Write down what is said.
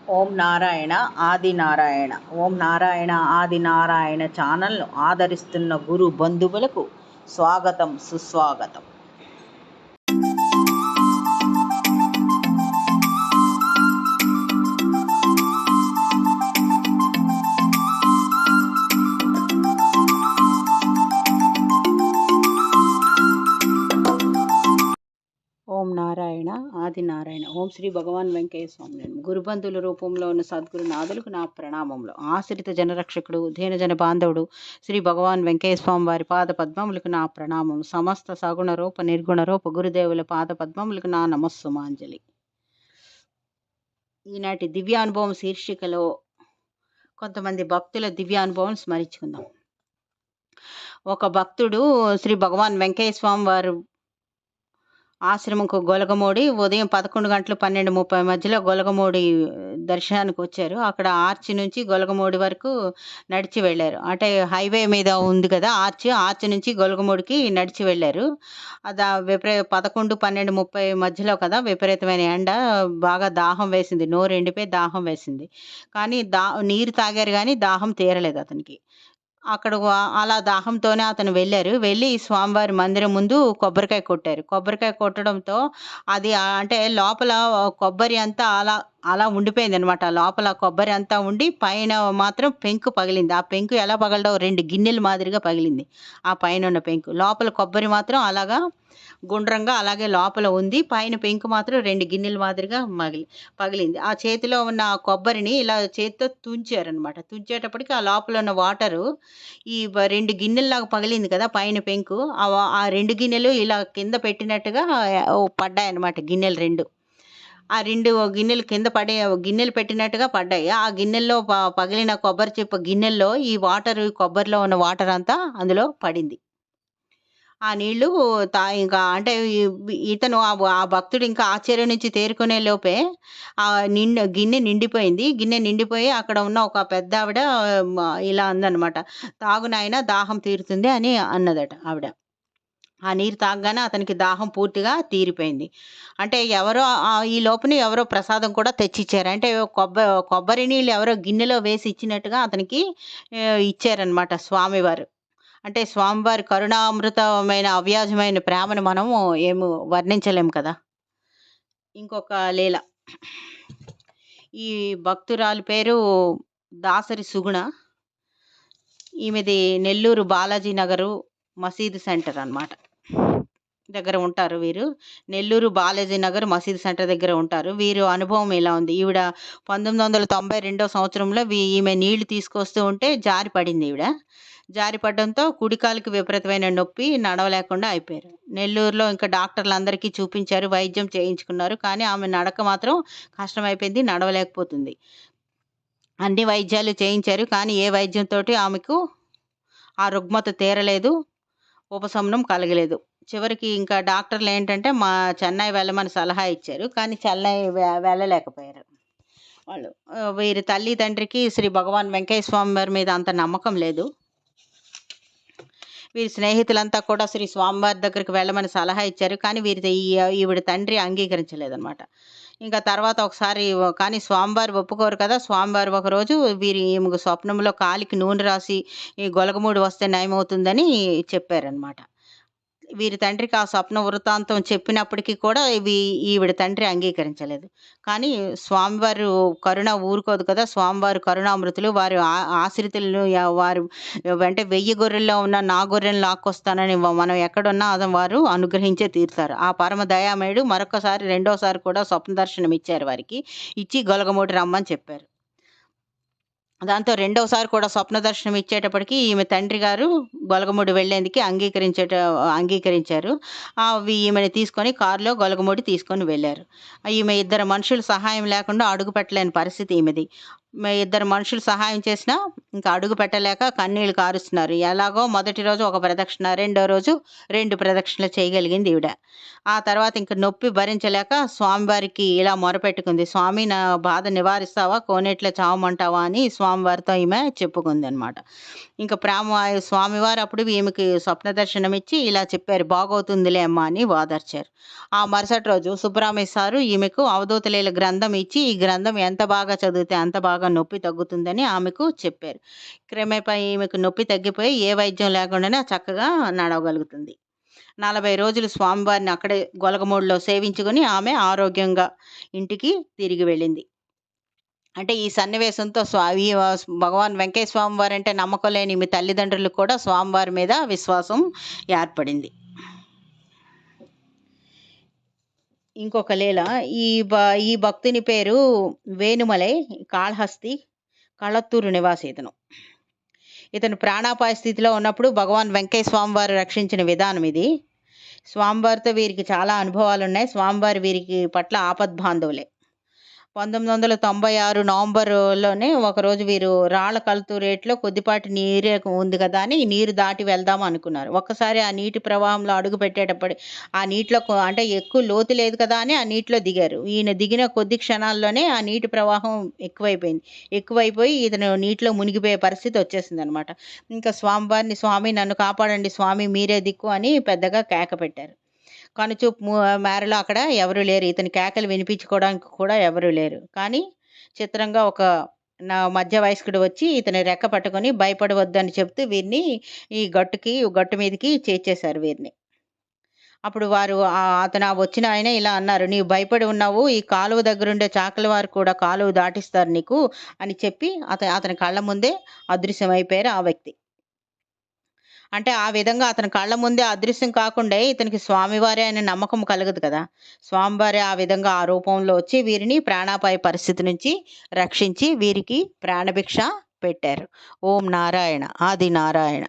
ఓం నారాయణ ఆది నారాయణ. ఓం నారాయణ ఆది నారాయణ ఛానల్ను ఆదరిస్తున్న గురు బంధువులకు స్వాగతం, సుస్వాగతం. ఓం నారాయణ ఆది నారాయణ. ఓం శ్రీ భగవాన్ వెంకయ్య స్వామి. గురుబంధువుల రూపంలో ఉన్న సద్గురునాథులకు నా ప్రణామములు. ఆశ్రిత జనరక్షకుడు, దీనజన బాంధవుడు శ్రీ భగవాన్ వెంకయ్య స్వామి వారి పాద పద్మములకు నా ప్రణామం. సమస్త సగుణ రూప నిర్గుణ రూప గురుదేవుల పాద పద్మములకు నా నమస్సుమాంజలి. ఈనాటి దివ్యానుభవం శీర్షికలో కొంతమంది భక్తుల దివ్యానుభవం స్మరించుకుందాం. ఒక భక్తుడు శ్రీ భగవాన్ వెంకయ్య స్వామి వారు ఆశ్రమంకు గొలగమూడి ఉదయం 11 గంటలు 12:30 మధ్యలో గొలగమూడి దర్శనానికి వచ్చారు. అక్కడ ఆర్చి నుంచి గొలగమూడి వరకు నడిచి వెళ్ళారు. అంటే హైవే మీద ఉంది కదా ఆర్చి నుంచి గొలగమూడికి నడిచి వెళ్ళారు. అది 11, 12:30 మధ్యలో కదా, విపరీతమైన ఎండ, బాగా దాహం వేసింది, నోరు ఎండిపోయి దాహం వేసింది. కానీ నీరు తాగారు కానీ దాహం తీరలేదు అతనికి. అక్కడ అలా దాహంతోనే అతను వెళ్ళి స్వామివారి మందిరం ముందు కొబ్బరికాయ కొట్టారు. కొబ్బరికాయ కొట్టడంతో అది అంటే లోపల కొబ్బరి అంతా అలా అలా ఉండిపోయింది అనమాట. లోపల కొబ్బరి అంతా ఉండి పైన మాత్రం పెంకు పగిలింది. ఆ పెంకు ఎలా పగలడం, 2 గిన్నెల మాదిరిగా పగిలింది. ఆ పైన ఉన్న పెంకు, లోపల కొబ్బరి మాత్రం అలాగా గుండ్రంగా అలాగే లోపల ఉంది. పైన పెంకు మాత్రం 2 గిన్నెల మాదిరిగా పగిలింది. ఆ చేతిలో ఉన్న ఆ కొబ్బరిని ఇలా చేతితో తుంచారనమాట. తుంచేటప్పటికి ఆ లోపల ఉన్న వాటరు ఈ 2 గిన్నెల్లాగా పగిలింది కదా పైన పెంకు, ఆ 2 గిన్నెలు ఇలా కింద పెట్టినట్టుగా పడ్డాయన్నమాట. గిన్నెలు 2, ఆ 2 గిన్నెలు కింద గిన్నెలు పెట్టినట్టుగా పడ్డాయి. ఆ గిన్నెల్లో పగిలిన కొబ్బరి చిప్ప గిన్నెల్లో ఈ వాటర్, కొబ్బరిలో ఉన్న వాటర్ అంతా అందులో పడింది. ఆ నీళ్లు ఇంకా అంటే ఇతను ఆ భక్తుడు ఇంకా ఆశ్చర్యం నుంచి తేరుకునే లోపే ఆ గిన్నె నిండిపోయింది. గిన్నె నిండిపోయి అక్కడ ఉన్న ఒక పెద్దావిడ ఇలా అందనమాట, "తాగు నాయనా, దాహం తీరుతుంది" అని అన్నదట ఆవిడ. ఆ నీరు తాగగానే అతనికి దాహం పూర్తిగా తీరిపోయింది. అంటే ఎవరో ఈ లోపున ఎవరో ప్రసాదం కూడా తెచ్చిచ్చారు. అంటే కొబ్బరి నీళ్ళు ఎవరో గిన్నెలో వేసి ఇచ్చినట్టుగా అతనికి ఇచ్చారనమాట స్వామివారు. అంటే స్వామివారి కరుణామృతమైన అవ్యాజమైన ప్రేమను మనము ఏమి వర్ణించలేం కదా. ఇంకొక లీల. ఈ భక్తురాలి పేరు దాసరి సుగుణ. ఈమెది నెల్లూరు బాలాజీ నగరు మసీదు సెంటర్ అన్నమాట దగ్గర ఉంటారు వీరు. నెల్లూరు బాలాజీ నగర్ మసీదు సెంటర్ దగ్గర ఉంటారు. వీరు అనుభవం ఇలా ఉంది. ఈవిడ 1992 సంవత్సరంలో ఈమె నీళ్లు తీసుకొస్తూ ఉంటే జారి పడింది. ఈవిడ జారి పడడంతో కుడికాలికి విపరీతమైన నొప్పి, నడవలేకుండా అయిపోయారు. నెల్లూరులో ఇంకా డాక్టర్లందరికీ చూపించారు, వైద్యం చేయించుకున్నారు. కానీ ఆమె నడక మాత్రం కష్టమైపోయింది, నడవలేకపోతుంది. అన్ని వైద్యాలు చేయించారు కానీ ఏ వైద్యంతో ఆమెకు ఆ రుగ్మత తీరలేదు, ఉపశమనం కలగలేదు. చివరికి ఇంకా డాక్టర్లు ఏంటంటే చెన్నై వెళ్ళమని సలహా ఇచ్చారు. కానీ చెన్నై వెళ్ళలేకపోయారు వాళ్ళు. వీరి తల్లి తండ్రికి శ్రీ భగవాన్ వెంకయ్య స్వామి వారి మీద అంత నమ్మకం లేదు. వీరి స్నేహితులంతా కూడా శ్రీ స్వామివారి దగ్గరికి వెళ్ళమని సలహా ఇచ్చారు. కానీ ఈవిడ తండ్రి అంగీకరించలేదన్నమాట. ఇంకా తర్వాత ఒకసారి కానీ స్వామివారు ఒప్పుకోరు కదా. స్వామివారు ఒకరోజు ఈమెకు స్వప్నంలో కాలికి నూనె రాసి ఈ గొలగమూడి వస్తే నయమవుతుందని చెప్పారనమాట. వీరి తండ్రికి ఆ స్వప్న వృత్తాంతం చెప్పినప్పటికీ కూడా ఈవిడ తండ్రి అంగీకరించలేదు. కానీ స్వామివారు కరుణ ఊరుకోదు కదా. స్వామివారు కరుణామృతులు. వారి ఆశ్రితులను వారు అంటే 1000 గొర్రెల్లో ఉన్న నా గొర్రెలను లాక్కొస్తానని మనం ఎక్కడున్నా వారు అనుగ్రహించే తీరుతారు. ఆ పరమ దయామయుడు మరొకసారి, రెండోసారి కూడా స్వప్న దర్శనం ఇచ్చారు వారికి. ఇచ్చి గొలగమూడి రమ్మని చెప్పారు. దాంతో రెండవసారి కూడా స్వప్న దర్శనం ఇచ్చేటప్పటికి ఈమె తండ్రి గారు గొలగమూడి వెళ్లేందుకు అంగీకరించారు. ఈమెను తీసుకొని కారులో గొలగమూడి తీసుకొని వెళ్ళారు. ఈమె 2 మనుషుల సహాయం లేకుండా అడుగు పెట్టలేని పరిస్థితి ఈమెది. ఇద్దరు మనుషులు సహాయం చేసినా ఇంకా అడుగు పెట్టలేక కన్నీళ్లు కారుస్తున్నారు. ఎలాగో మొదటి రోజు ఒక ప్రదక్షిణ, రెండో రోజు 2 ప్రదక్షిణలు చేయగలిగింది ఈవిడ. ఆ తర్వాత ఇంక నొప్పి భరించలేక స్వామివారికి ఇలా మొరపెట్టుకుంది. "స్వామి నా బాధ నివారిస్తావా? కోనేట్లో చావమంటావా?" అని స్వామివారితో ఈమె చెప్పుకుందనమాట. ఇంక స్వామివారు అప్పుడు ఈమెకి స్వప్న దర్శనమిచ్చి ఇలా చెప్పారు, "బాగవుతుందిలే అమ్మా" అని ఓదార్చారు. ఆ మరుసటి రోజు సుబ్బరామయ్య సారు ఈమెకు అవధూత లీల గ్రంథం ఇచ్చి, "ఈ గ్రంథం ఎంత బాగా చదివితే అంత బాగా నొప్పి తగ్గుతుందని" ఆమెకు చెప్పారు. క్రమేపా ఈమెకు నొప్పి తగ్గిపోయి ఏ వైద్యం లేకుండానే చక్కగా నడవగలుగుతుంది. 40 రోజులు స్వామివారిని అక్కడే గొలగమూడిలో సేవించుకొని ఆమె ఆరోగ్యంగా ఇంటికి తిరిగి వెళ్ళింది. అంటే ఈ సన్నివేశంతో భగవాన్ వెంకయ్య స్వామి వారంటే నమ్మకం లేని ఈమె తల్లిదండ్రులకు కూడా స్వామివారి మీద విశ్వాసం ఏర్పడింది. ఇంకొక లీల, ఈ భక్తుని పేరు వేణుమలై, కాళహస్తి, కళత్తూరు నివాసి ఇతను. ఇతను ప్రాణాపాయ స్థితిలో ఉన్నప్పుడు భగవాన్ వెంకయ్య స్వామివారు రక్షించిన విధానం ఇది. స్వామివారితో వీరికి చాలా అనుభవాలున్నాయి. స్వామివారు వీరికి పట్ల ఆపద్బాంధవులే. 1996 నవంబర్‌లోనే ఒకరోజు వీరు రాళ్ళ కల్తూరేట్లో కొద్దిపాటి నీరే ఉంది కదా అని నీరు దాటి వెళ్దాం అనుకున్నారు. ఒక్కసారి ఆ నీటి ప్రవాహంలో అడుగు పెట్టేటప్పుడు ఆ నీటిలో అంటే ఎక్కువ లోతు లేదు కదా అని ఆ నీటిలో దిగారు. ఈయన దిగిన కొద్ది క్షణాల్లోనే ఆ నీటి ప్రవాహం ఎక్కువైపోయింది. ఎక్కువైపోయి ఇతను నీటిలో మునిగిపోయే పరిస్థితి వచ్చేసిందనమాట. ఇంకా స్వామివారిని, "స్వామి నన్ను కాపాడండి స్వామి మీరే దిక్కు" అని పెద్దగా కేక పెట్టారు. కనుచూపు మేరలో అక్కడ ఎవరు లేరు. ఇతని కేకలు వినిపించుకోవడానికి కూడా ఎవరు లేరు. కానీ చిత్రంగా ఒక మధ్య వయస్కుడు వచ్చి ఇతని రెక్క పట్టుకొని భయపడవద్దని చెప్తూ వీరిని ఈ గట్టు మీదకి చేర్చేశారు వీరిని. అప్పుడు వారు అతను వచ్చిన ఆయన ఇలా అన్నారు, "నీవు భయపడి ఉన్నావు. ఈ కాలువ దగ్గరుండే చాకలి వారు కూడా కాలువ దాటిస్తారు నీకు" అని చెప్పి అతని కళ్ళ ముందే అదృశ్యమైపోయారు ఆ వ్యక్తి. అంటే ఆ విధంగా అతని కళ్ళ ముందే అదృశ్యం కాకుండా ఇతనికి స్వామివారే అనే నమ్మకం కలగదు కదా! స్వామివారే ఆ విధంగా ఆ రూపంలో వచ్చి వీరిని ప్రాణాపాయ పరిస్థితి నుంచి రక్షించి వీరికి ప్రాణభిక్ష పెట్టారు. ఓం నారాయణ. ఆది నారాయణ.